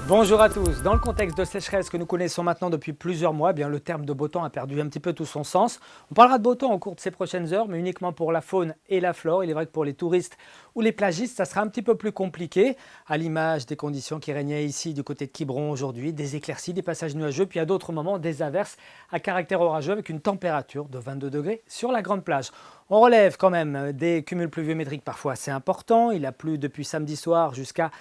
Bonjour à tous. Dans le contexte de sécheresse que nous connaissons maintenant depuis plusieurs mois, le terme de beau temps a perdu un petit peu tout son sens. On parlera de beau temps au cours de ces prochaines heures, mais uniquement pour la faune et la flore. Il est vrai que pour les touristes ou les plagistes, ça sera un petit peu plus compliqué, à l'image des conditions qui régnaient ici du côté de Quiberon aujourd'hui, des éclaircies, des passages nuageux, puis à d'autres moments des averses à caractère orageux avec une température de 22 degrés sur la grande plage. On relève quand même des cumuls pluviométriques parfois assez importants. Il a plu depuis samedi soir jusqu'à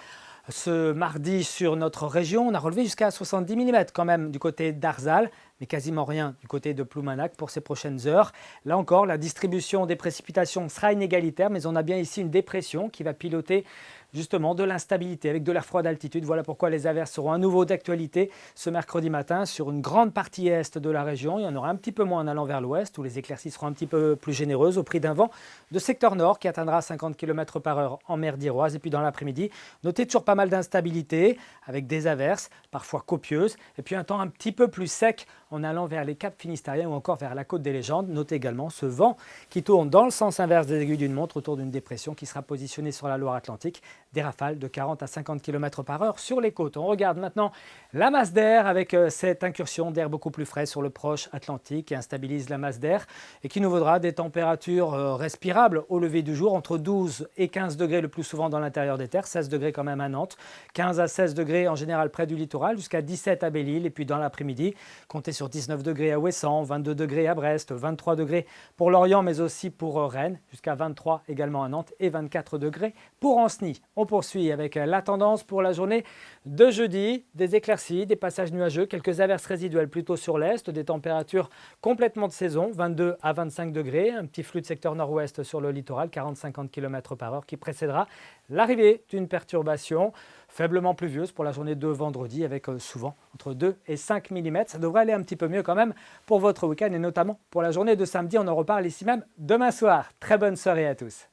ce mardi sur notre région. On a relevé jusqu'à 70 mm quand même du côté d'Arzal, mais quasiment rien du côté de Ploumanac pour ces prochaines heures. Là encore, la distribution des précipitations sera inégalitaire, mais on a bien ici une dépression qui va piloter justement de l'instabilité avec de l'air froid d'altitude. Voilà pourquoi les averses seront à nouveau d'actualité ce mercredi matin sur une grande partie est de la région. Il y en aura un petit peu moins en allant vers l'ouest où les éclaircies seront un petit peu plus généreuses au prix d'un vent de secteur nord qui atteindra 50 km/h en mer d'Iroise. Et puis dans l'après-midi, notez toujours pas mal d'instabilité avec des averses, parfois copieuses, et puis un temps un petit peu plus sec en allant vers les caps finistériens ou encore vers la côte des Légendes. Notez également ce vent qui tourne dans le sens inverse des aiguilles d'une montre autour d'une dépression qui sera positionnée sur la Loire-Atlantique. Des rafales de 40 à 50 km/h sur les côtes. On regarde maintenant la masse d'air avec cette incursion d'air beaucoup plus frais sur le proche Atlantique qui instabilise la masse d'air et qui nous vaudra des températures respirables au lever du jour entre 12 et 15 degrés le plus souvent dans l'intérieur des terres, 16 degrés quand même à Nantes, 15 à 16 degrés en général près du littoral, jusqu'à 17 à Belle-Île et puis dans l'après-midi, comptez sur 19 degrés à Ouessant, 22 degrés à Brest, 23 degrés pour Lorient mais aussi pour Rennes, jusqu'à 23 également à Nantes et 24 degrés pour Ancenis. On poursuit avec la tendance pour la journée de jeudi, des éclaircies, des passages nuageux, quelques averses résiduelles plutôt sur l'est, des températures complètement de saison, 22 à 25 degrés, un petit flux de secteur nord-ouest sur le littoral, 40-50 km/h qui précédera l'arrivée d'une perturbation faiblement pluvieuse pour la journée de vendredi avec souvent entre 2 et 5 mm. Ça devrait aller un petit peu mieux quand même pour votre week-end et notamment pour la journée de samedi. On en reparle ici même demain soir. Très bonne soirée à tous.